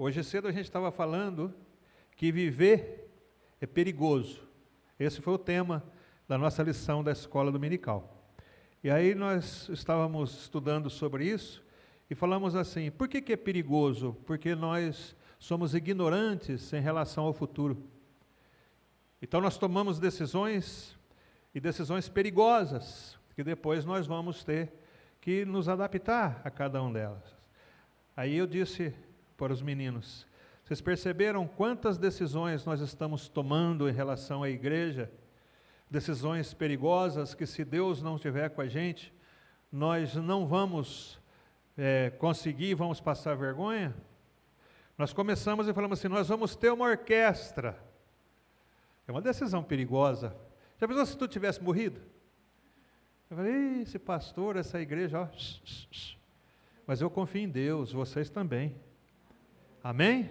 Hoje cedo a gente estava falando que viver é perigoso. Esse foi o tema da nossa lição da escola dominical. E aí nós estávamos estudando sobre isso e falamos assim, por que é perigoso? Porque nós somos ignorantes em relação ao futuro. Então nós tomamos decisões e decisões perigosas, que depois nós vamos ter que nos adaptar a cada uma delas. Aí eu disse para os meninos, vocês perceberam quantas decisões nós estamos tomando em relação à igreja? Decisões perigosas que, se Deus não estiver com a gente, nós não vamos conseguir, vamos passar vergonha? Nós começamos e falamos assim, nós vamos ter uma orquestra. É uma decisão perigosa. Já pensou se tu tivesse morrido? Eu falei, esse pastor, essa igreja, ó, mas eu confio em Deus, vocês também. Amém?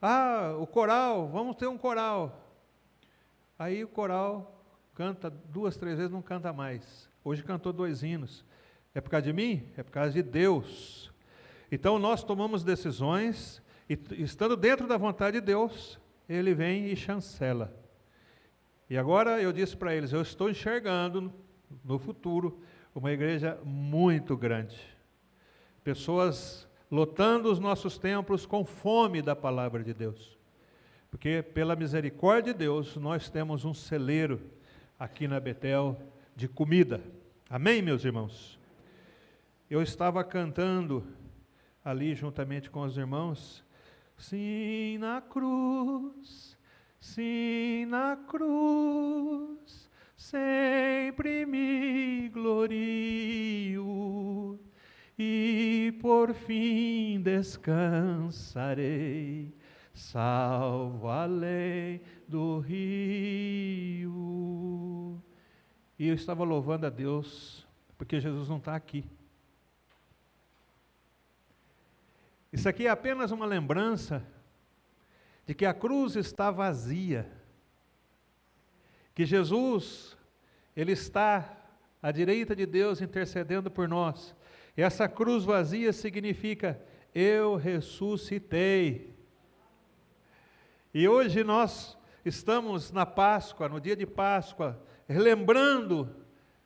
Ah, o coral, vamos ter um coral. Aí o coral canta 2, 3 vezes, não canta mais. Hoje cantou 2 hinos. É por causa de mim? É por causa de Deus. Então nós tomamos decisões, e estando dentro da vontade de Deus, Ele vem e chancela. E agora eu disse para eles, eu estou enxergando no futuro uma igreja muito grande. Pessoas lotando os nossos templos com fome da palavra de Deus. Porque pela misericórdia de Deus, nós temos um celeiro aqui na Betel de comida. Amém, meus irmãos? Eu estava cantando ali juntamente com os irmãos, sim na cruz, sempre me glorio, e por fim descansarei, salvo além do rio. E eu estava louvando a Deus, porque Jesus não está aqui. Isso aqui é apenas uma lembrança de que a cruz está vazia, que Jesus, Ele está à direita de Deus intercedendo por nós. E essa cruz vazia significa, eu ressuscitei. E hoje nós estamos na Páscoa, no dia de Páscoa, relembrando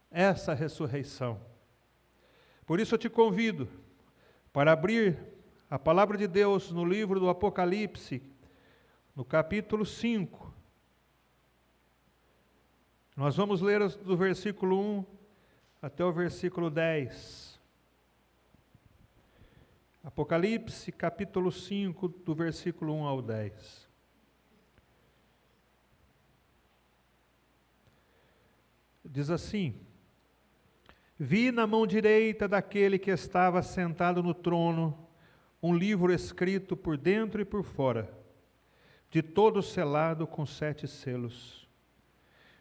essa ressurreição. Por isso eu te convido para abrir a palavra de Deus no livro do Apocalipse, no capítulo 5. Nós vamos ler do versículo 1 até o versículo 10. Apocalipse, capítulo 5, do versículo 1 ao 10. Diz assim, vi na mão direita daquele que estava sentado no trono, um livro escrito por dentro e por fora, de todo selado com 7 selos.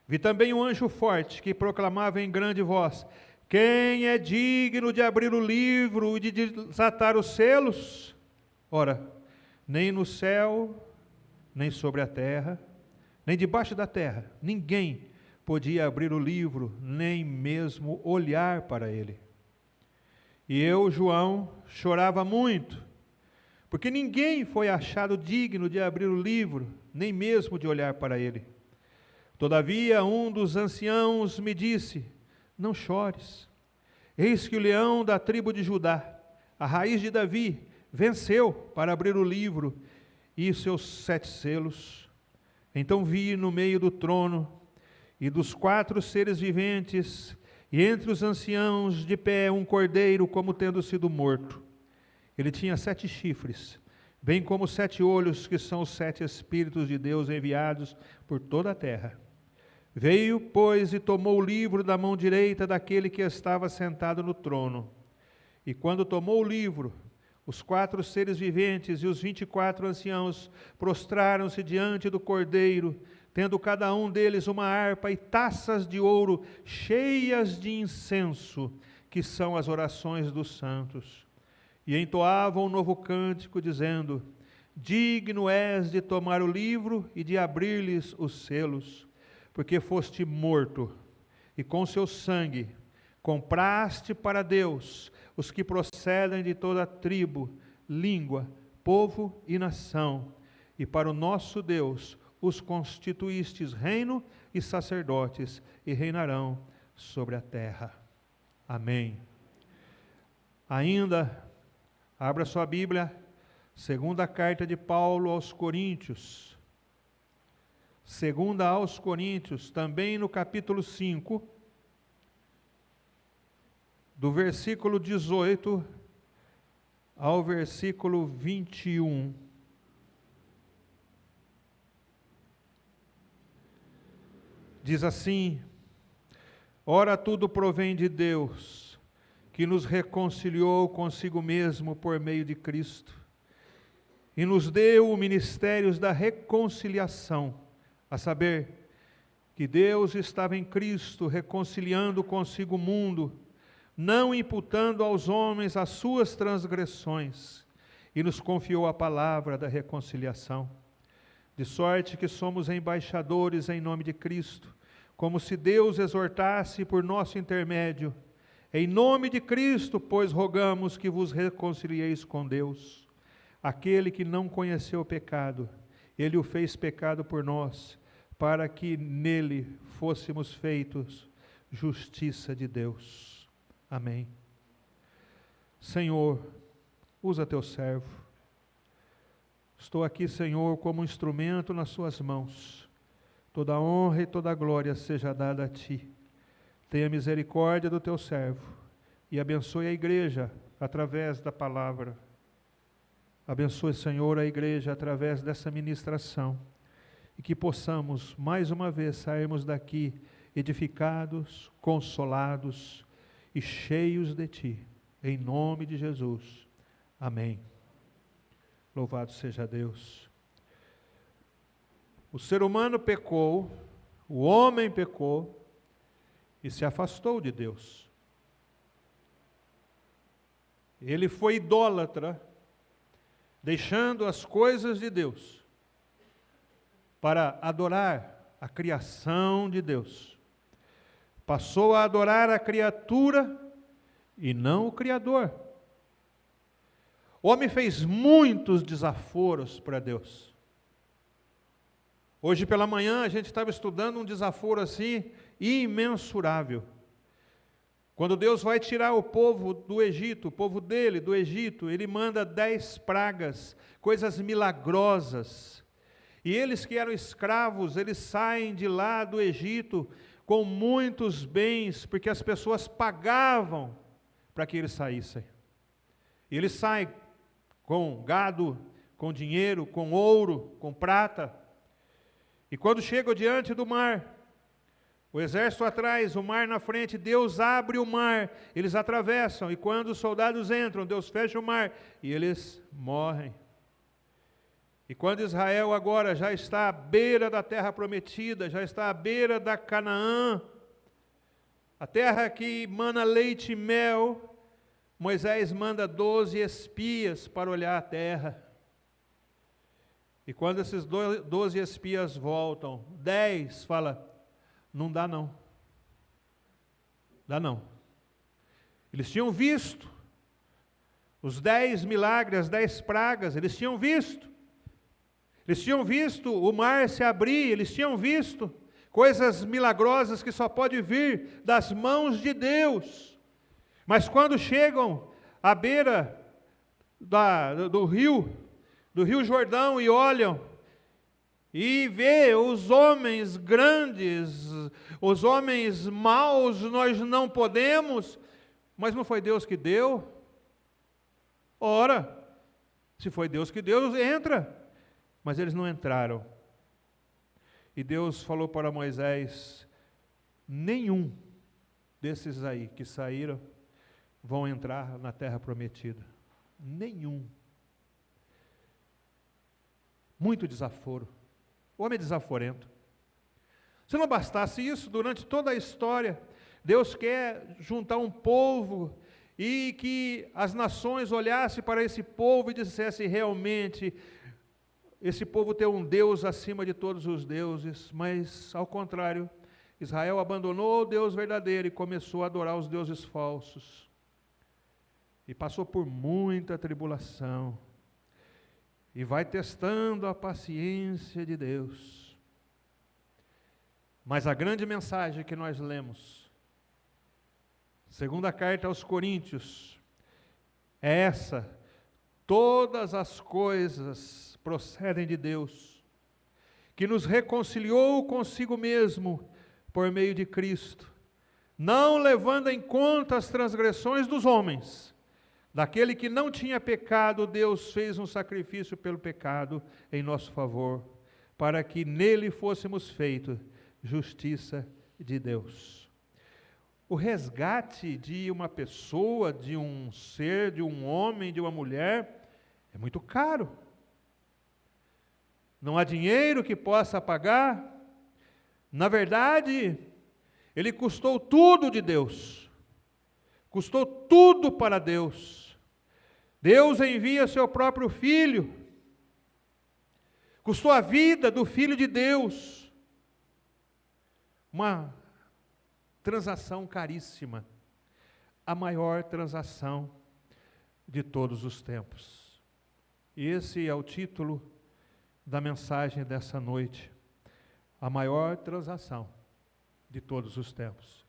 Vi também um anjo forte que proclamava em grande voz, quem é digno de abrir o livro e de desatar os selos? Ora, nem no céu, nem sobre a terra, nem debaixo da terra, ninguém podia abrir o livro, nem mesmo olhar para ele. E eu, João, chorava muito, porque ninguém foi achado digno de abrir o livro, nem mesmo de olhar para ele. Todavia, um dos anciãos me disse, não chores, eis que o leão da tribo de Judá, a raiz de Davi, venceu para abrir o livro e seus 7 selos. Então vi no meio do trono e dos 4 seres viventes, e entre os anciãos de pé um cordeiro como tendo sido morto. Ele tinha 7 chifres, bem como 7 olhos, que são os 7 Espíritos de Deus enviados por toda a terra. Veio, pois, e tomou o livro da mão direita daquele que estava sentado no trono. E quando tomou o livro, os 4 seres viventes e os 24 anciãos prostraram-se diante do cordeiro, tendo cada um deles uma harpa e taças de ouro cheias de incenso, que são as orações dos santos. E entoavam um novo cântico, dizendo, digno és de tomar o livro e de abrir-lhes os selos, porque foste morto, e com seu sangue compraste para Deus os que procedem de toda tribo, língua, povo e nação, e para o nosso Deus os constituístes reino e sacerdotes, e reinarão sobre a terra. Amém. Ainda, abra sua Bíblia, segunda carta de Paulo aos Coríntios. Segunda aos Coríntios, também no capítulo 5, do versículo 18 ao versículo 21. Diz assim: ora, tudo provém de Deus, que nos reconciliou consigo mesmo por meio de Cristo, e nos deu o ministério da reconciliação, a saber, que Deus estava em Cristo reconciliando consigo o mundo, não imputando aos homens as suas transgressões, e nos confiou a palavra da reconciliação. De sorte que somos embaixadores em nome de Cristo, como se Deus exortasse por nosso intermédio. Em nome de Cristo, pois, rogamos que vos reconcilieis com Deus. Aquele que não conheceu o pecado, Ele o fez pecado por nós, para que nele fôssemos feitos justiça de Deus. Amém. Senhor, usa teu servo. Estou aqui, Senhor, como instrumento nas suas mãos. Toda a honra e toda a glória seja dada a ti. Tenha misericórdia do teu servo e abençoe a igreja através da palavra. Abençoe, Senhor, a igreja através dessa ministração, e que possamos, mais uma vez, sairmos daqui edificados, consolados e cheios de ti, em nome de Jesus. Amém. Louvado seja Deus. O ser humano pecou, o homem pecou e se afastou de Deus. Ele foi idólatra, deixando as coisas de Deus para adorar a criação de Deus. Passou a adorar a criatura e não o Criador. O homem fez muitos desaforos para Deus. Hoje pela manhã a gente estava estudando um desaforo assim, imensurável. Quando Deus vai tirar o povo do Egito, o povo dele, do Egito, Ele manda 10 pragas, coisas milagrosas. E eles que eram escravos, eles saem de lá do Egito com muitos bens, porque as pessoas pagavam para que eles saíssem. E eles saem com gado, com dinheiro, com ouro, com prata. E quando chegam diante do mar, o exército atrás, o mar na frente, Deus abre o mar, eles atravessam, e quando os soldados entram, Deus fecha o mar, e eles morrem. E quando Israel agora já está à beira da terra prometida, já está à beira da Canaã, a terra que mana leite e mel, Moisés manda 12 espias para olhar a terra. E quando esses 12 espias voltam, 10 fala, não dá não. Dá não. Eles tinham visto os 10 milagres, as 10 pragas, eles tinham visto. Eles tinham visto o mar se abrir, eles tinham visto coisas milagrosas que só pode vir das mãos de Deus. Mas quando chegam à beira do rio Jordão e olham, e vê os homens grandes, os homens maus, nós não podemos, mas não foi Deus que deu? Ora, se foi Deus que deu, entra. Mas eles não entraram. E Deus falou para Moisés, nenhum desses aí que saíram vão entrar na terra prometida. Nenhum. Muito desaforo. O homem é desaforento. Se não bastasse isso, durante toda a história, Deus quer juntar um povo e que as nações olhassem para esse povo e dissessem realmente, esse povo tem um Deus acima de todos os deuses, mas ao contrário, Israel abandonou o Deus verdadeiro e começou a adorar os deuses falsos. E passou por muita tribulação. e vai testando a paciência de Deus. Mas a grande mensagem que nós lemos, segunda carta aos Coríntios, é essa: todas as coisas procedem de Deus, que nos reconciliou consigo mesmo por meio de Cristo, não levando em conta as transgressões dos homens. Daquele que não tinha pecado, Deus fez um sacrifício pelo pecado em nosso favor, para que nele fôssemos feitos justiça de Deus. O resgate de uma pessoa, de um ser, de um homem, de uma mulher, é muito caro. Não há dinheiro que possa pagar. Na verdade, ele custou tudo de Deus. Custou tudo para Deus. Deus envia seu próprio Filho. Custou a vida do Filho de Deus. Uma transação caríssima. A maior transação de todos os tempos. E esse é o título da mensagem dessa noite. A maior transação de todos os tempos.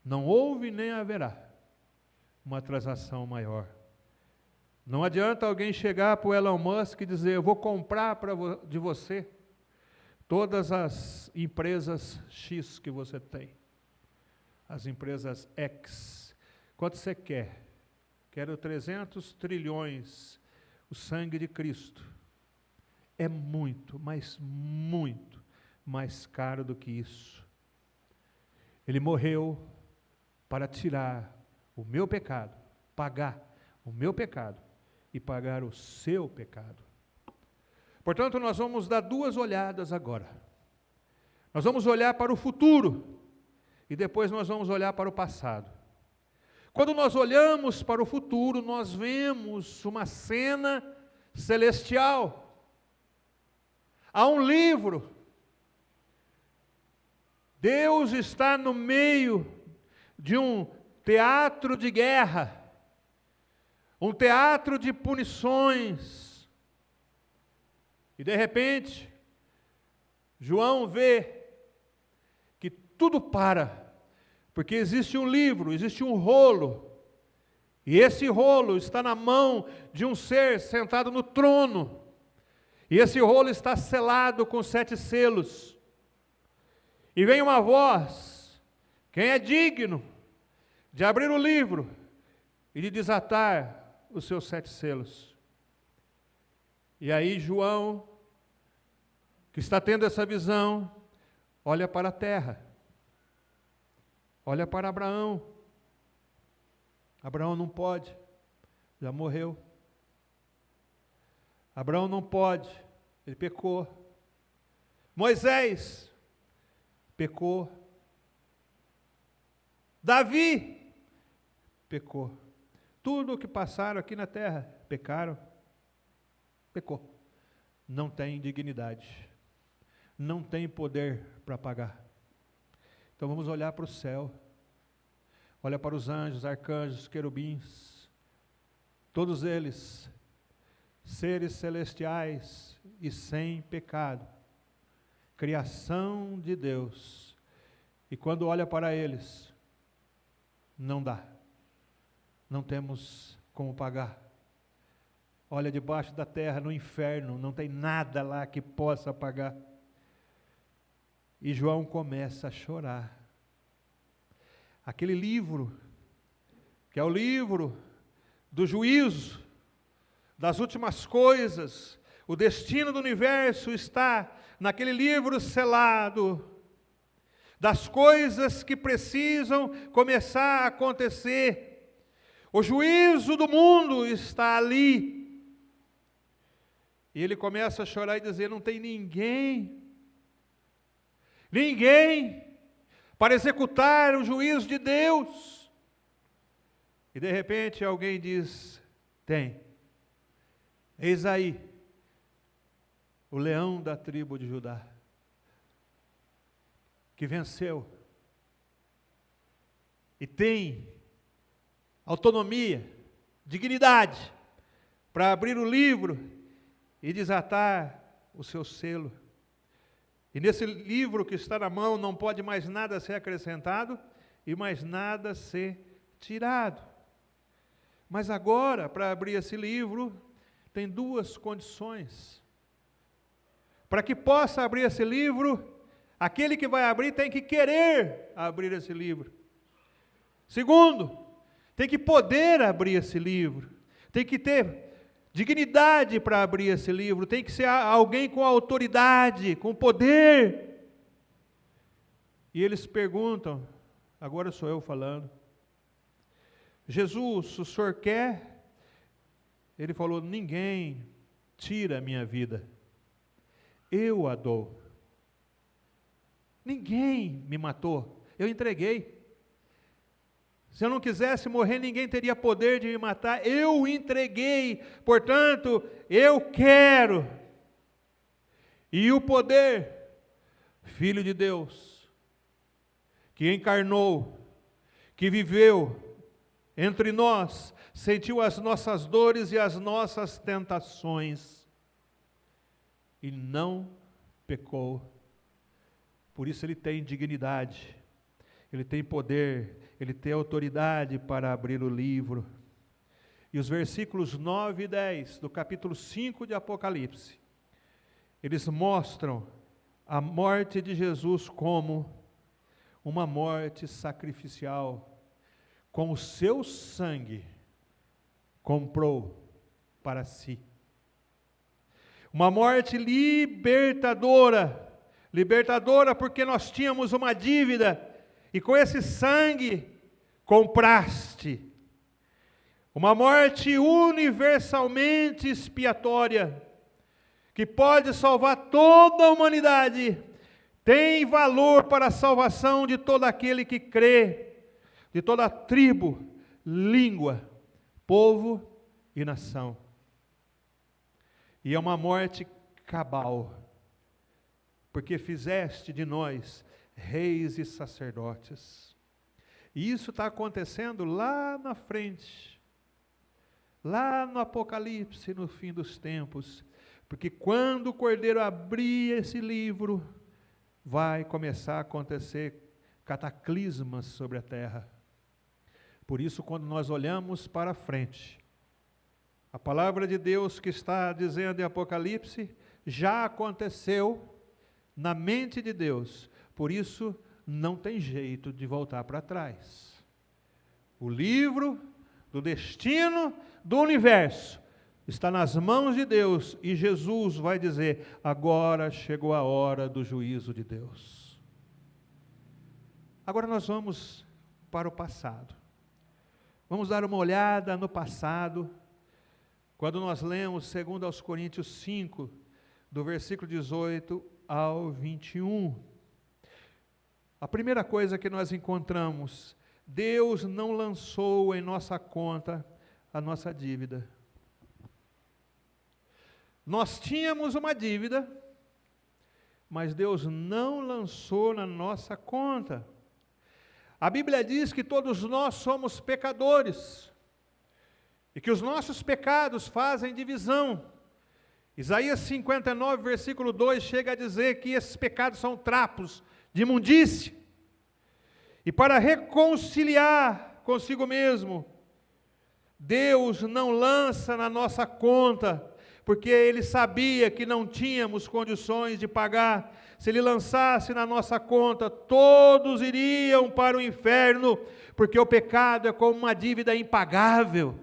Não houve nem haverá uma transação maior. Não adianta alguém chegar para o Elon Musk e dizer: eu vou comprar de você todas as empresas X que você tem. As empresas X. Quanto você quer? Quero 300 trilhões. O sangue de Cristo. É muito, mas muito mais caro do que isso. Ele morreu para tirar o meu pecado, pagar o meu pecado e pagar o seu pecado. Portanto, nós vamos dar duas olhadas agora. Nós vamos olhar para o futuro e depois nós vamos olhar para o passado. Quando nós olhamos para o futuro, nós vemos uma cena celestial. Há um livro. Deus está no meio de um teatro de guerra, um teatro de punições. E de repente, João vê que tudo para, porque existe um livro, existe um rolo, e esse rolo está na mão de um ser sentado no trono, e esse rolo está selado com 7 selos. E vem uma voz: quem é digno de abrir o livro e de desatar os seus 7 selos? E aí João, que está tendo essa visão, olha para a terra, olha para Abraão. Abraão não pode, já morreu. Abraão não pode, ele pecou. Moisés pecou. Davi pecou. Tudo o que passaram aqui na terra, pecaram. Pecou. Não tem dignidade. Não tem poder para pagar. Então vamos olhar para o céu. Olha para os anjos, arcanjos, querubins. Todos eles, seres celestiais e sem pecado. Criação de Deus. E quando olha para eles, não dá. Não temos como pagar. Olha debaixo da terra, no inferno, não tem nada lá que possa pagar. E João começa a chorar. Aquele livro, que é o livro do juízo, das últimas coisas, o destino do universo está naquele livro selado, das coisas que precisam começar a acontecer. O juízo do mundo está ali. E ele começa a chorar e dizer: não tem ninguém para executar o juízo de Deus. E de repente alguém diz: tem. Eis aí o leão da tribo de Judá, que venceu e tem autonomia, dignidade, para abrir o livro e desatar o seu selo. E nesse livro que está na mão não pode mais nada ser acrescentado e mais nada ser tirado. Mas agora, para abrir esse livro, tem duas condições. Para que possa abrir esse livro, aquele que vai abrir tem que querer abrir esse livro. Segundo, tem que poder abrir esse livro. Tem que ter dignidade para abrir esse livro. Tem que ser alguém com autoridade, com poder. E eles perguntam, agora sou eu falando, Jesus, o Senhor quer? Ele falou, ninguém tira a minha vida, eu a dou. Ninguém me matou, eu entreguei. Se eu não quisesse morrer, ninguém teria poder de me matar, eu entreguei, portanto, eu quero. E o poder, Filho de Deus, que encarnou, que viveu entre nós, sentiu as nossas dores e as nossas tentações, e não pecou. Por isso ele tem dignidade, ele tem poder, ele tem autoridade para abrir o livro. E os versículos 9 e 10 do capítulo 5 de Apocalipse, eles mostram a morte de Jesus como uma morte sacrificial. Com o seu sangue, comprou para si. Uma morte libertadora, libertadora porque nós tínhamos uma dívida, e com esse sangue, compraste. Uma morte universalmente expiatória, que pode salvar toda a humanidade, tem valor para a salvação de todo aquele que crê, de toda tribo, língua, povo e nação. E é uma morte cabal, porque fizeste de nós reis e sacerdotes. E isso está acontecendo lá na frente, lá no Apocalipse, no fim dos tempos, porque quando o Cordeiro abrir esse livro, vai começar a acontecer cataclismas sobre a terra. Por isso, quando nós olhamos para frente, a palavra de Deus que está dizendo em Apocalipse, já aconteceu na mente de Deus. Por isso, não tem jeito de voltar para trás. O livro do destino do universo está nas mãos de Deus, e Jesus vai dizer, agora chegou a hora do juízo de Deus. Agora nós vamos para o passado. Vamos dar uma olhada no passado, quando nós lemos 2 Coríntios 5, do versículo 18 ao 21. A primeira coisa que nós encontramos, Deus não lançou em nossa conta a nossa dívida. Nós tínhamos uma dívida, mas Deus não lançou na nossa conta. A Bíblia diz que todos nós somos pecadores, e que os nossos pecados fazem divisão. Isaías 59, versículo 2, chega a dizer que esses pecados são trapos de imundície. E para reconciliar consigo mesmo, Deus não lança na nossa conta, porque Ele sabia que não tínhamos condições de pagar. Se Ele lançasse na nossa conta, todos iriam para o inferno, porque o pecado é como uma dívida impagável.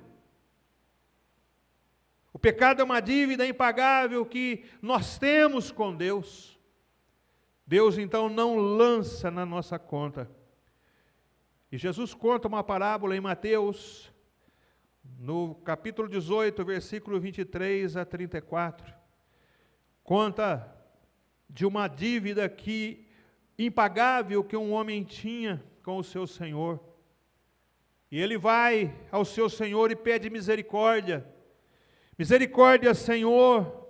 O pecado é uma dívida impagável que nós temos com Deus. Deus então não lança na nossa conta. E Jesus conta uma parábola em Mateus, no capítulo 18, versículo 23 a 34. Conta de uma dívida impagável que um homem tinha com o seu senhor. E ele vai ao seu senhor e pede misericórdia. Misericórdia, Senhor,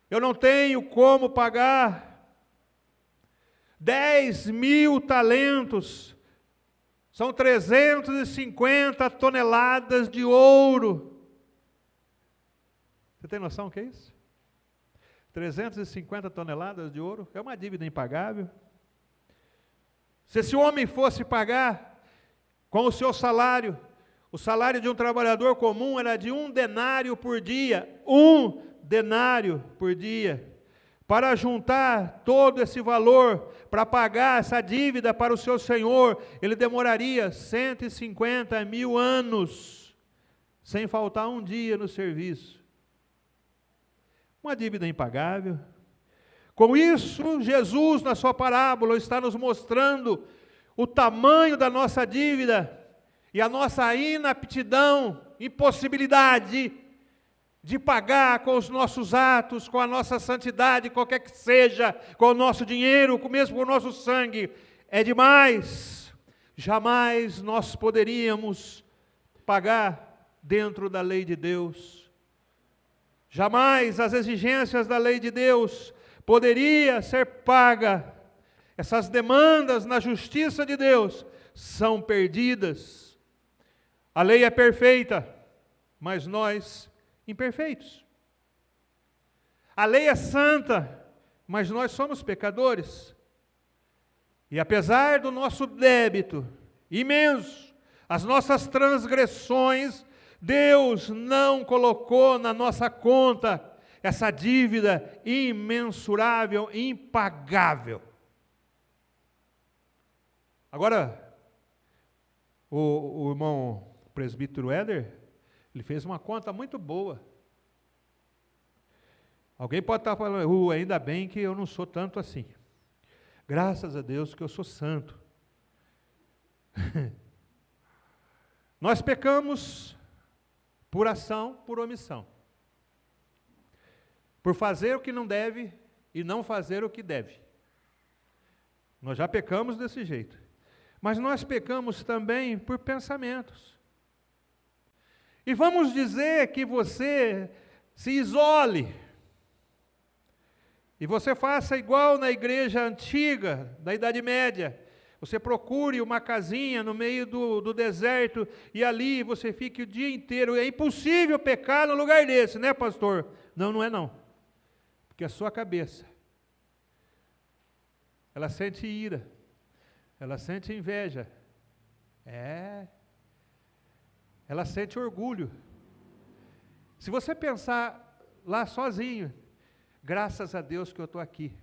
eu não tenho como pagar 10.000 talentos, são 350 toneladas de ouro. Você tem noção do que é isso? 350 toneladas de ouro, é uma dívida impagável. Se esse homem fosse pagar com o seu salário, o salário de um trabalhador comum era de 1 denário por dia, 1 denário por dia. Para juntar todo esse valor, para pagar essa dívida para o seu senhor, ele demoraria 150.000 anos, sem faltar um dia no serviço. Uma dívida impagável. Com isso, Jesus, na sua parábola, está nos mostrando o tamanho da nossa dívida e a nossa inaptidão, impossibilidade de pagar com os nossos atos, com a nossa santidade, qualquer que seja, com o nosso dinheiro, mesmo com o nosso sangue. É demais. Jamais nós poderíamos pagar dentro da lei de Deus. Jamais as exigências da lei de Deus poderia ser paga. Essas demandas na justiça de Deus são perdidas. A lei é perfeita, mas nós imperfeitos. A lei é santa, mas nós somos pecadores. E apesar do nosso débito imenso, as nossas transgressões, Deus não colocou na nossa conta essa dívida imensurável, impagável. Agora, o irmão presbítero Éder, ele fez uma conta muito boa. Alguém pode estar falando, ainda bem que eu não sou tanto assim. Graças a Deus que eu sou santo. Nós pecamos por ação, por omissão. Por fazer o que não deve e não fazer o que deve. Nós já pecamos desse jeito. Mas nós pecamos também por pensamentos. E vamos dizer que você se isole. E você faça igual na igreja antiga, da Idade Média. Você procure uma casinha no meio do deserto e ali você fique o dia inteiro. É impossível pecar no lugar desse, né, pastor? Não, não é não. Porque a sua cabeça, ela sente ira, ela sente inveja. Ela sente orgulho. Se você pensar lá sozinho, graças a Deus que eu estou aqui,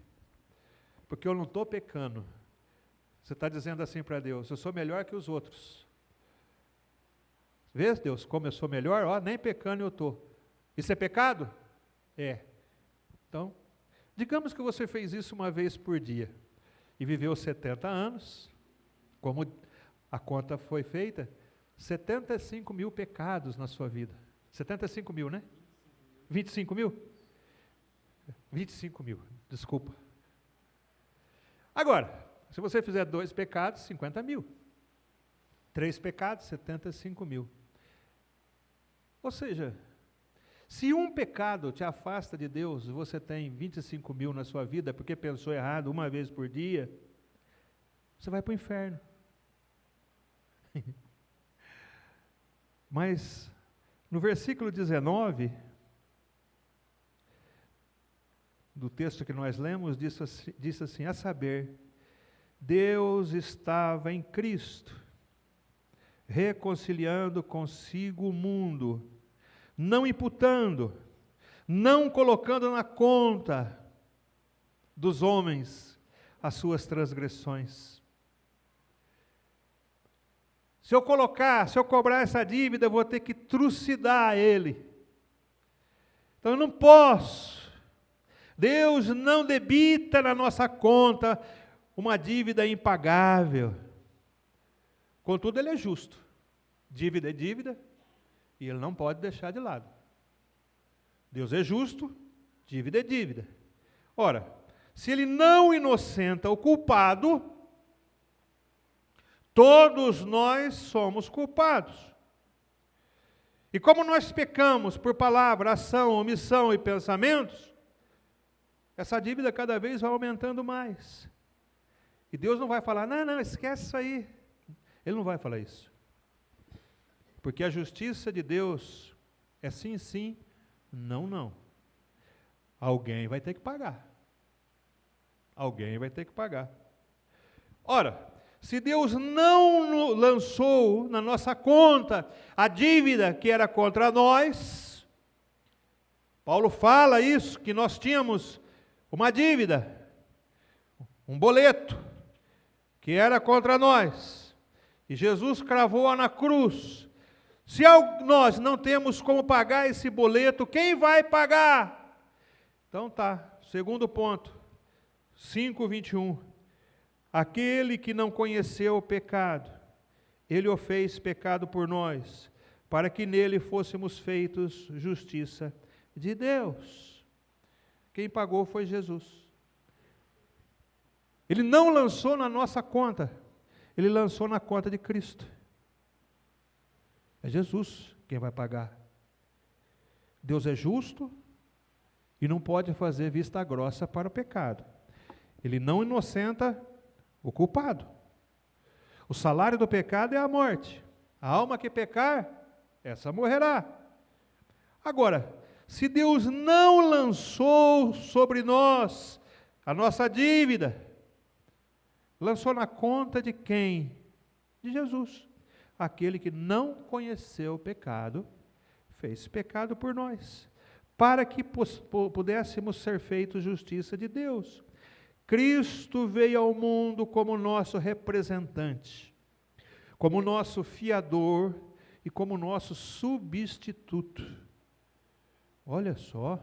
porque eu não estou pecando. Você está dizendo assim para Deus, eu sou melhor que os outros. Vê, Deus, como eu sou melhor? Nem pecando eu estou. Isso é pecado? É. Então, digamos que você fez isso uma vez por dia, e viveu 70 anos, como a conta foi feita, 75.000 pecados na sua vida. 75 mil, né? 25 mil? 25 mil, desculpa. Agora, se você fizer 2 pecados, 50 mil. 3 pecados, 75 mil. Ou seja, se um pecado te afasta de Deus, você tem 25 mil na sua vida, porque pensou errado uma vez por dia, você vai para o inferno. Mas, no versículo 19, do texto que nós lemos, diz assim, a saber, Deus estava em Cristo, reconciliando consigo o mundo, não imputando, não colocando na conta dos homens as suas transgressões. Se eu cobrar essa dívida, eu vou ter que trucidar ele. Então eu não posso. Deus não debita na nossa conta uma dívida impagável. Contudo, ele é justo. Dívida é dívida e ele não pode deixar de lado. Deus é justo, dívida é dívida. Ora, se ele não inocenta o culpado, todos nós somos culpados. E como nós pecamos por palavra, ação, omissão e pensamentos, essa dívida cada vez vai aumentando mais. E Deus não vai falar, não, esquece isso aí. Ele não vai falar isso. Porque a justiça de Deus é sim, sim, Não, não. Alguém vai ter que pagar. Alguém vai ter que pagar. Ora, se Deus não lançou na nossa conta a dívida que era contra nós, Paulo fala isso, que nós tínhamos uma dívida, um boleto, que era contra nós, e Jesus cravou-a na cruz. Se nós não temos como pagar esse boleto, quem vai pagar? Então tá, segundo ponto, 5:21. Aquele que não conheceu o pecado, ele o fez pecado por nós, para que nele fôssemos feitos justiça de Deus. Quem pagou foi Jesus. Ele não lançou na nossa conta, ele lançou na conta de Cristo. É Jesus quem vai pagar. Deus é justo e não pode fazer vista grossa para o pecado. Ele não inocenta o culpado. O salário do pecado é a morte. A alma que pecar, essa morrerá. Agora, se Deus não lançou sobre nós a nossa dívida, lançou na conta de quem? De Jesus. Aquele que não conheceu o pecado, fez pecado por nós, para que pudéssemos ser feitos justiça de Deus. Cristo veio ao mundo como nosso representante, como nosso fiador e como nosso substituto. Olha só.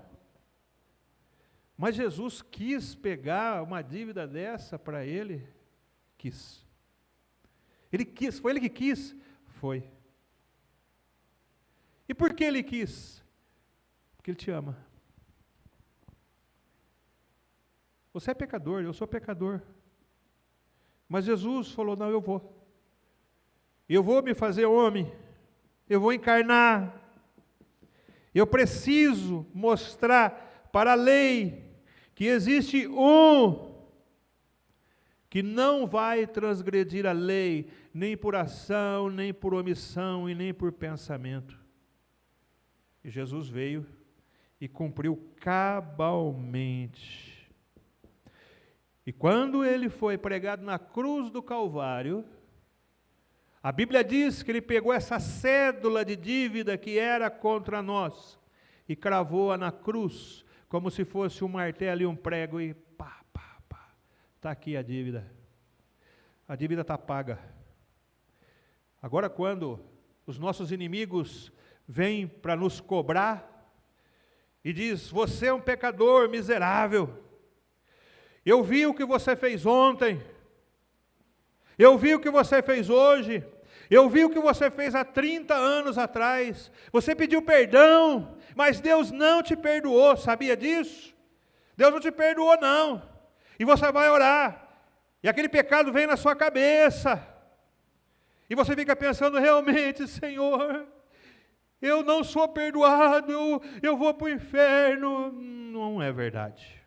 Mas Jesus quis pegar uma dívida dessa para ele? Quis. Ele quis, foi ele que quis? Foi. E por que ele quis? Porque ele te ama. Você é pecador, eu sou pecador. Mas Jesus falou, não, eu vou. Eu vou me fazer homem. Eu vou encarnar. Eu preciso mostrar para a lei que existe um que não vai transgredir a lei, nem por ação, nem por omissão e nem por pensamento. E Jesus veio e cumpriu cabalmente. E quando ele foi pregado na cruz do Calvário, a Bíblia diz que ele pegou essa cédula de dívida que era contra nós e cravou-a na cruz, como se fosse um martelo e um prego, e pá, pá, pá. Está aqui a dívida. A dívida está paga. Agora, quando os nossos inimigos vêm para nos cobrar e diz, você é um pecador miserável, eu vi o que você fez ontem, eu vi o que você fez hoje, eu vi o que você fez há 30 anos atrás, você pediu perdão, mas Deus não te perdoou, sabia disso? Deus não te perdoou não, e você vai orar, e aquele pecado vem na sua cabeça, e você fica pensando, realmente, Senhor, eu não sou perdoado, eu vou para o inferno. Não é verdade.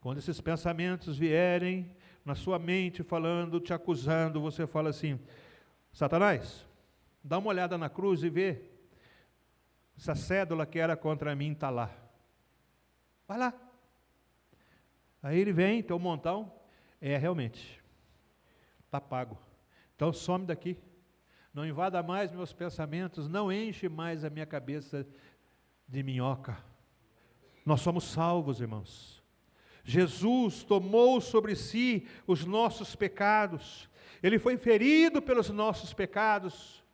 Quando esses pensamentos vierem na sua mente, falando, te acusando, você fala assim, Satanás, dá uma olhada na cruz e vê, essa cédula que era contra mim está lá. Vai lá. Aí ele vem, teu montão, realmente, está pago. Então some daqui, não invada mais meus pensamentos, não enche mais a minha cabeça de minhoca. Nós somos salvos, irmãos. Jesus tomou sobre si os nossos pecados, ele foi ferido pelos nossos pecados,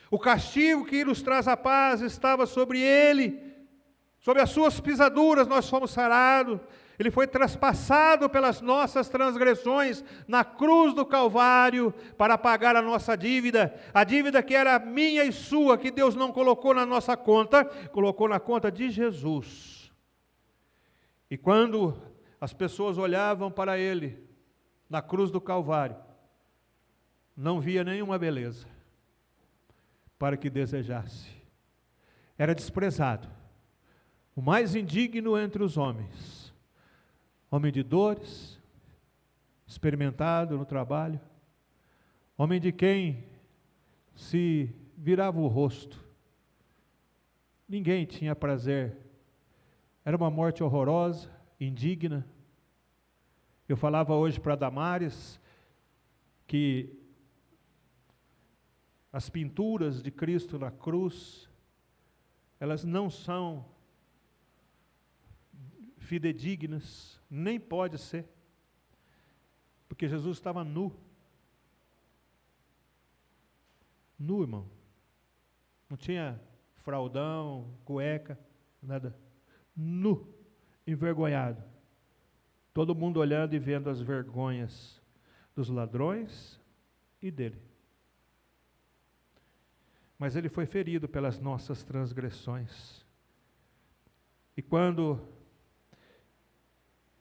o castigo que nos traz a paz estava sobre ele, sobre as suas pisaduras nós fomos sarados, ele foi traspassado pelas nossas transgressões na cruz do Calvário para pagar a nossa dívida, a dívida que era minha e sua, que Deus não colocou na nossa conta, colocou na conta de Jesus. E quando as pessoas olhavam para ele na cruz do Calvário, não via nenhuma beleza para que desejasse. Era desprezado, o mais indigno entre os homens, homem de dores, experimentado no trabalho, homem de quem se virava o rosto. Ninguém tinha prazer Era uma morte horrorosa, indigna. Eu falava hoje para Damares que as pinturas de Cristo na cruz, elas não são fidedignas, nem pode ser, porque Jesus estava nu. Nu, irmão. Não tinha fraldão, cueca, nada. Nu, envergonhado. Todo mundo olhando e vendo as vergonhas dos ladrões e dele. Mas ele foi ferido pelas nossas transgressões. E quando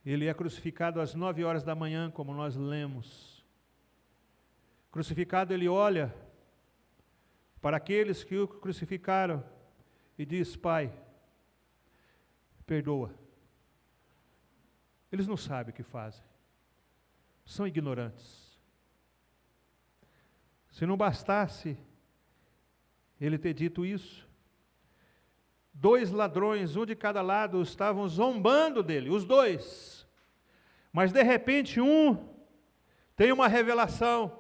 ele é crucificado às 9 horas da manhã, como nós lemos, crucificado, ele olha para aqueles que o crucificaram e diz: Pai, perdoa. Eles não sabem o que fazem. São ignorantes. Se não bastasse ele ter dito isso, 2 ladrões, um de cada lado, estavam zombando dele, os 2. Mas de repente um tem uma revelação.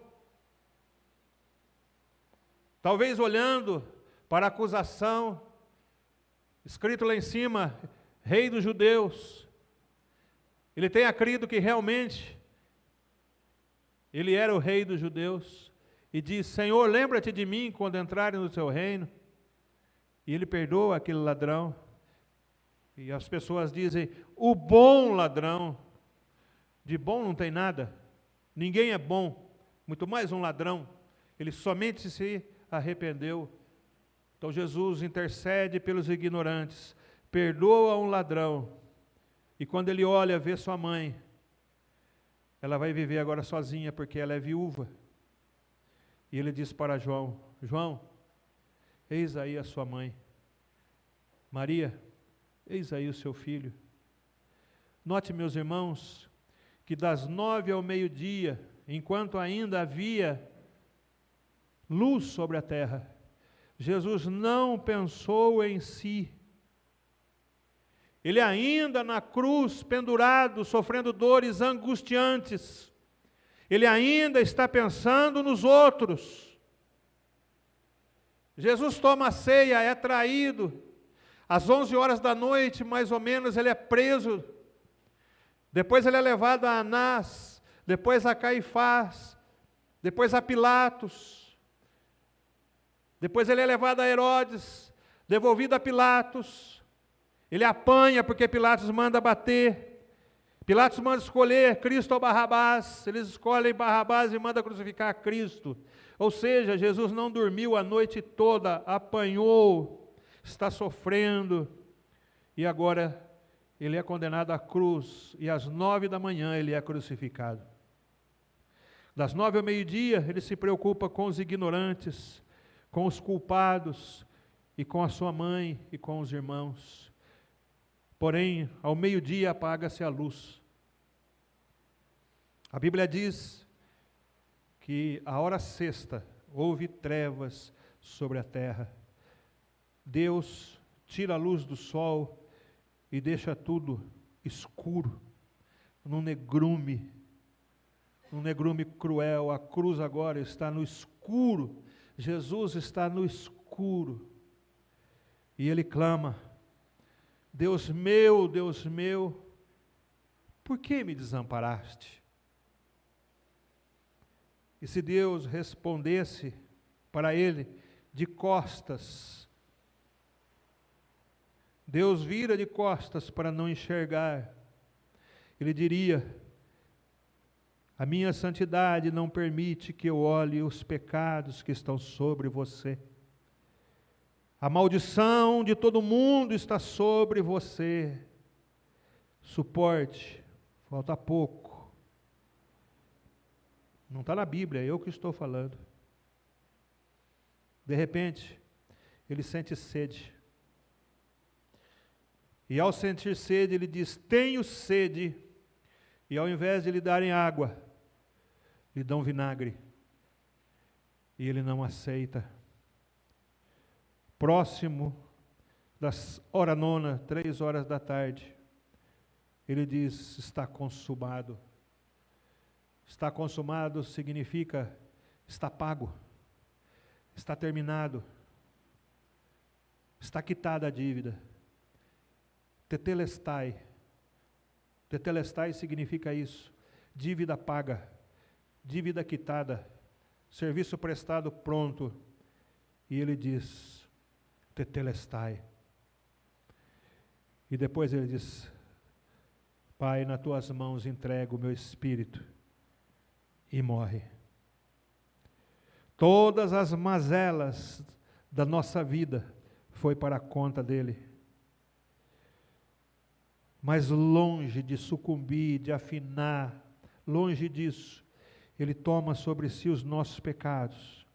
Talvez olhando para a acusação, escrito lá em cima, Rei dos Judeus, ele tenha crido que realmente ele era o Rei dos Judeus, e diz: Senhor, lembra-te de mim quando entrarem no teu reino. E ele perdoa aquele ladrão, e as pessoas dizem: o bom ladrão. De bom não tem nada, ninguém é bom, muito mais um ladrão. Ele somente se arrependeu. Então Jesus intercede pelos ignorantes, perdoa um ladrão, e quando ele olha, vê sua mãe, ela vai viver agora sozinha, porque ela é viúva. E ele diz para João: João, eis aí a sua mãe. Maria, eis aí o seu filho. Note, meus irmãos, que das 9 ao meio-dia, enquanto ainda havia luz sobre a terra, Jesus não pensou em si. Ele ainda na cruz, pendurado, sofrendo dores angustiantes, ele ainda está pensando nos outros. Jesus toma a ceia, é traído, às 11 horas da noite, mais ou menos, ele é preso. Depois ele é levado a Anás, depois a Caifás, depois a Pilatos. Depois ele é levado a Herodes, devolvido a Pilatos. Ele apanha porque Pilatos manda bater. Pilatos manda escolher Cristo ou Barrabás. Eles escolhem Barrabás e mandam crucificar Cristo. Ou seja, Jesus não dormiu a noite toda, apanhou, está sofrendo, e agora ele é condenado à cruz, e às 9 da manhã ele é crucificado. Das 9 ao meio-dia, ele se preocupa com os ignorantes, com os culpados, e com a sua mãe e com os irmãos. Porém, ao meio-dia apaga-se a luz. A Bíblia diz que a hora sexta houve trevas sobre a terra. Deus tira a luz do sol e deixa tudo escuro, num negrume cruel. A cruz agora está no escuro, Jesus está no escuro, e ele clama: Deus meu, por que me desamparaste? E se Deus respondesse para ele de costas, Deus vira de costas para não enxergar, ele diria: a minha santidade não permite que eu olhe os pecados que estão sobre você. A maldição de todo mundo está sobre você. Suporte, falta pouco. Não está na Bíblia, é eu que estou falando. De repente, ele sente sede. E ao sentir sede, ele diz: tenho sede. E ao invés de lhe darem água, lhe dão vinagre. E ele não aceita. Próximo das hora nona, 3 horas da tarde, ele diz: está consumado. Está consumado significa está pago, está terminado, está quitada a dívida. Tetelestai. Tetelestai significa isso: dívida paga, dívida quitada, serviço prestado pronto. E ele diz: tetelestai. E depois ele diz: Pai, nas tuas mãos entrego o meu espírito. E morre. Todas as mazelas da nossa vida foi para a conta dele. Mas longe de sucumbir, de afinar, longe disso, ele toma sobre si os nossos pecados.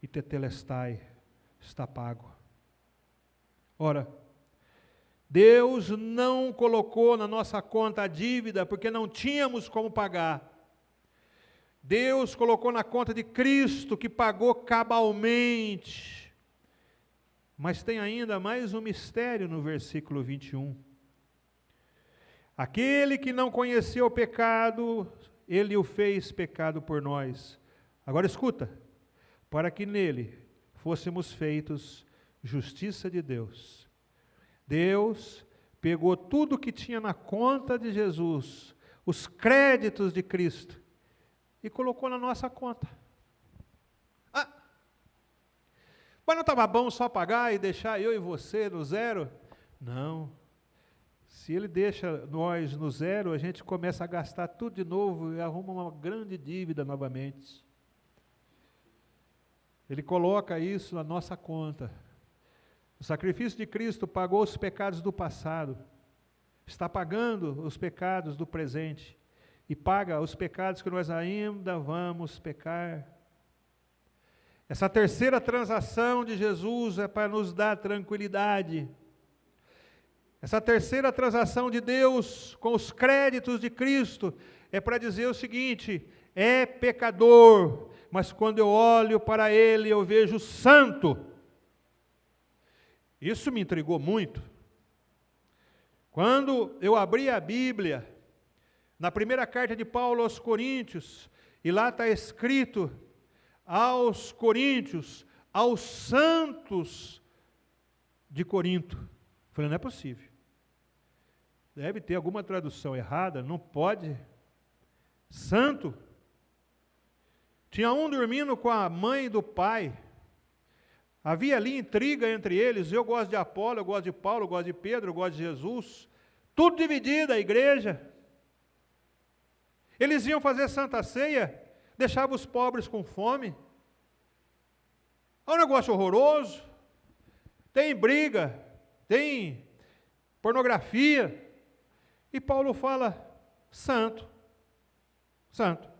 E tetelestai, está pago. Ora, Deus não colocou na nossa conta a dívida porque não tínhamos como pagar. Deus colocou na conta de Cristo, que pagou cabalmente. Mas tem ainda mais um mistério no versículo 21. Aquele que não conheceu o pecado, ele o fez pecado por nós. Agora escuta, para que nele fôssemos feitos justiça de Deus. Deus pegou tudo que tinha na conta de Jesus, os créditos de Cristo, e colocou na nossa conta. Mas não estava bom só pagar e deixar eu e você no zero? Não. Se ele deixa nós no zero, a gente começa a gastar tudo de novo e arruma uma grande dívida novamente. Ele coloca isso na nossa conta. O sacrifício de Cristo pagou os pecados do passado, está pagando os pecados do presente e paga os pecados que nós ainda vamos pecar. Essa terceira transação de Jesus é para nos dar tranquilidade. Essa terceira transação de Deus com os créditos de Cristo é para dizer o seguinte: é pecador, mas quando eu olho para Ele eu vejo santo. Isso me intrigou muito. Quando eu abri a Bíblia, na primeira carta de Paulo aos Coríntios, e lá está escrito: aos Coríntios, aos santos de Corinto. Eu falei, não é possível. Deve ter alguma tradução errada, não pode. Santo. Tinha um dormindo com a mãe do pai. Havia ali intriga entre eles. Eu gosto de Apolo, eu gosto de Paulo, eu gosto de Pedro, eu gosto de Jesus. Tudo dividido, a igreja. Eles iam fazer Santa Ceia, deixavam os pobres com fome. É um negócio horroroso. Tem briga, tem pornografia. E Paulo fala, santo, santo.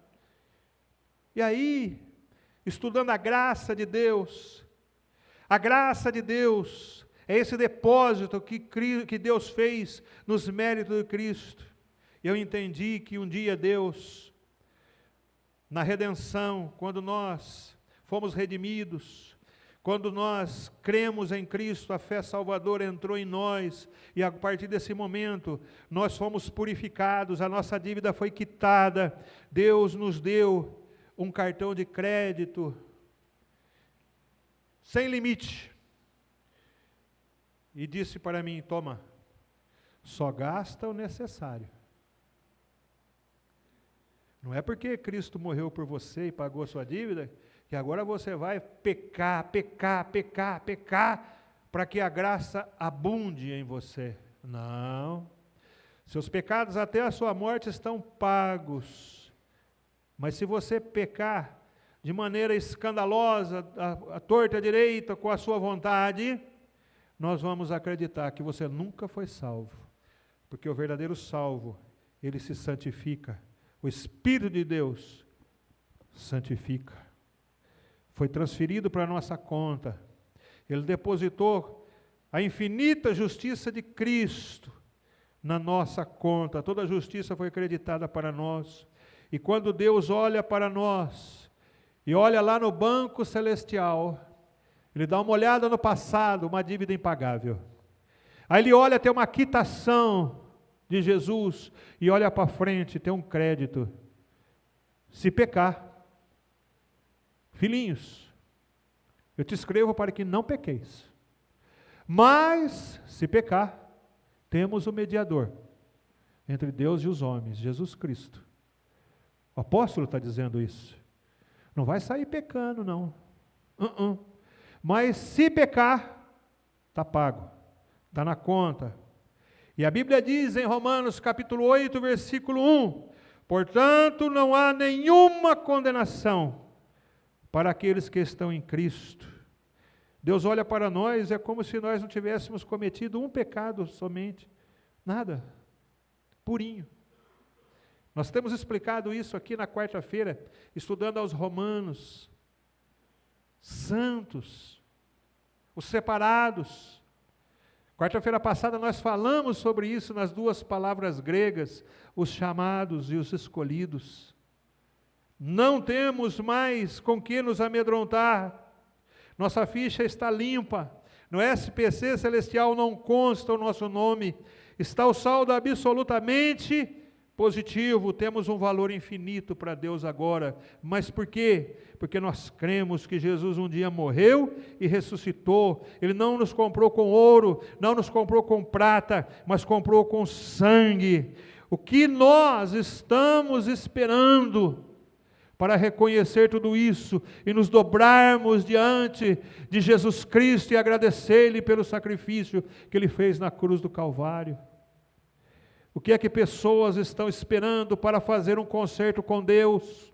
E aí, estudando a graça de Deus é esse depósito que Deus fez nos méritos de Cristo. Eu entendi que um dia Deus, na redenção, quando nós fomos redimidos, quando nós cremos em Cristo, a fé salvadora entrou em nós, e a partir desse momento, nós fomos purificados, a nossa dívida foi quitada, Deus nos deu um cartão de crédito, sem limite, e disse para mim, toma, só gasta o necessário. Não é porque Cristo morreu por você e pagou a sua dívida, que agora você vai pecar, para que a graça abunde em você. Não. Seus pecados até a sua morte estão pagos. Mas se você pecar de maneira escandalosa, à torta à direita, com a sua vontade, nós vamos acreditar que você nunca foi salvo. Porque o verdadeiro salvo, ele se santifica. O Espírito de Deus santifica. Foi transferido para a nossa conta. Ele depositou a infinita justiça de Cristo na nossa conta. Toda a justiça foi acreditada para nós. E quando Deus olha para nós, e olha lá no banco celestial, Ele dá uma olhada no passado, uma dívida impagável. Aí ele olha, tem uma quitação de Jesus, e olha para frente, tem um crédito. Se pecar, filhinhos, eu te escrevo para que não pequeis. Mas, se pecar, temos o mediador entre Deus e os homens, Jesus Cristo. O apóstolo está dizendo isso. Não vai sair pecando, não. Mas se pecar, está pago, está na conta. E a Bíblia diz em Romanos capítulo 8, versículo 1, portanto não há nenhuma condenação para aqueles que estão em Cristo. Deus olha para nós, é como se nós não tivéssemos cometido um pecado somente, nada, purinho. Nós temos explicado isso aqui na quarta-feira, estudando aos romanos, santos, os separados. Quarta-feira passada nós falamos sobre isso nas duas palavras gregas, os chamados e os escolhidos. Não temos mais com que nos amedrontar. Nossa ficha está limpa. No SPC Celestial não consta o nosso nome. Está o saldo absolutamente positivo. Temos um valor infinito para Deus agora. Mas por quê? Porque nós cremos que Jesus um dia morreu e ressuscitou. Ele não nos comprou com ouro, não nos comprou com prata, mas comprou com sangue. O que nós estamos esperando para reconhecer tudo isso e nos dobrarmos diante de Jesus Cristo e agradecer-lhe pelo sacrifício que Ele fez na cruz do Calvário? O que é que pessoas estão esperando para fazer um concerto com Deus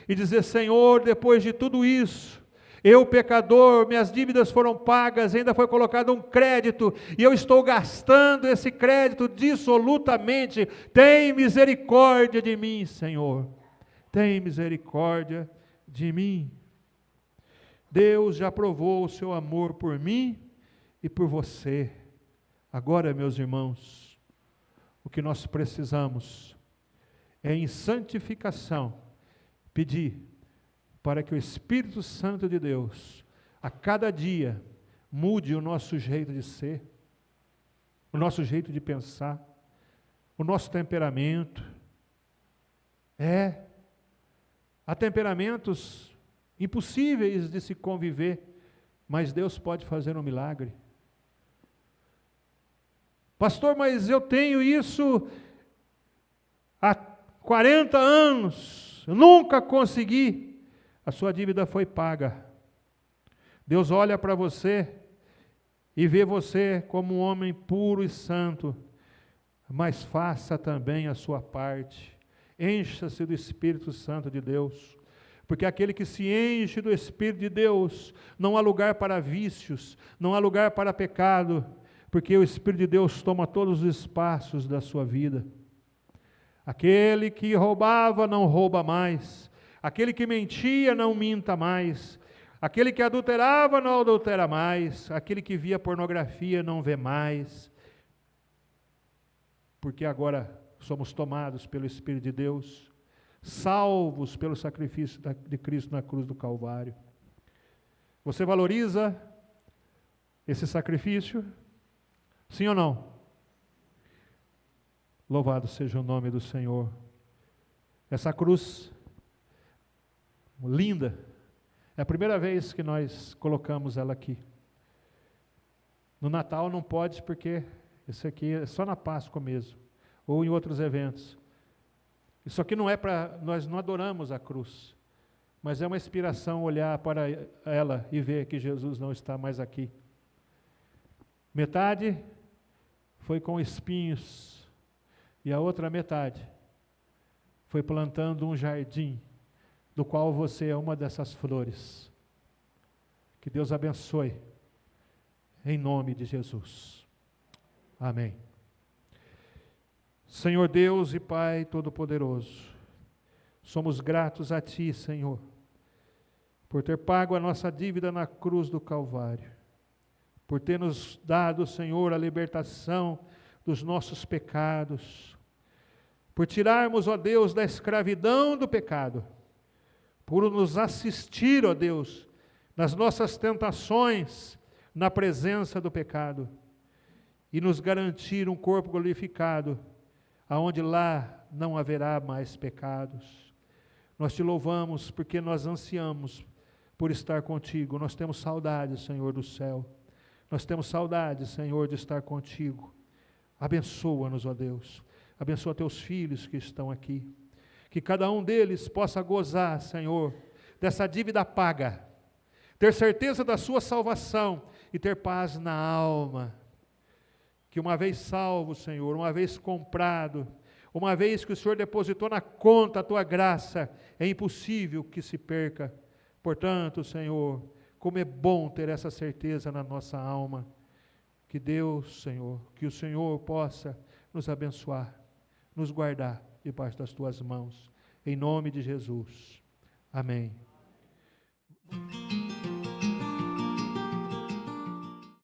e dizer, Senhor, depois de tudo isso, eu pecador, minhas dívidas foram pagas, ainda foi colocado um crédito, e eu estou gastando esse crédito dissolutamente, tem misericórdia de mim, Senhor. Tem misericórdia de mim. Deus já provou o seu amor por mim e por você. Agora, meus irmãos, o que nós precisamos é em santificação pedir para que o Espírito Santo de Deus, a cada dia, mude o nosso jeito de ser, o nosso jeito de pensar, o nosso temperamento. Há temperamentos impossíveis de se conviver, mas Deus pode fazer um milagre. Pastor, mas eu tenho isso há 40 anos, eu nunca consegui. A sua dívida foi paga. Deus olha para você e vê você como um homem puro e santo, mas faça também a sua parte. Encha-se do Espírito Santo de Deus, porque aquele que se enche do Espírito de Deus, não há lugar para vícios, não há lugar para pecado, porque o Espírito de Deus toma todos os espaços da sua vida. Aquele que roubava, não rouba mais. Aquele que mentia, não minta mais. Aquele que adulterava, não adultera mais. Aquele que via pornografia, não vê mais. Porque agora somos tomados pelo Espírito de Deus, salvos pelo sacrifício de Cristo na cruz do Calvário. Você valoriza esse sacrifício? Sim ou não? Louvado seja o nome do Senhor. Essa cruz, linda, é a primeira vez que nós colocamos ela aqui. No Natal não pode, porque esse aqui é só na Páscoa mesmo, ou em outros eventos. Isso aqui não é para, nós não adoramos a cruz, mas é uma inspiração olhar para ela e ver que Jesus não está mais aqui. Metade foi com espinhos, e a outra metade foi plantando um jardim, do qual você é uma dessas flores. Que Deus abençoe, em nome de Jesus. Amém. Senhor Deus e Pai Todo-Poderoso, somos gratos a Ti, Senhor, por ter pago a nossa dívida na cruz do Calvário, por ter nos dado, Senhor, a libertação dos nossos pecados, por tirarmos, ó Deus, da escravidão do pecado, por nos assistir, ó Deus, nas nossas tentações, na presença do pecado, e nos garantir um corpo glorificado, aonde lá não haverá mais pecados. Nós te louvamos porque nós ansiamos por estar contigo. Nós temos saudade, Senhor, do céu. Nós temos saudade, Senhor, de estar contigo. Abençoa-nos, ó Deus. Abençoa teus filhos que estão aqui. Que cada um deles possa gozar, Senhor, dessa dívida paga, ter certeza da sua salvação e ter paz na alma. Que uma vez salvo, Senhor, uma vez comprado, uma vez que o Senhor depositou na conta a tua graça, é impossível que se perca. Portanto, Senhor, como é bom ter essa certeza na nossa alma. Que Deus, Senhor, que o Senhor possa nos abençoar, nos guardar debaixo das tuas mãos. Em nome de Jesus. Amém.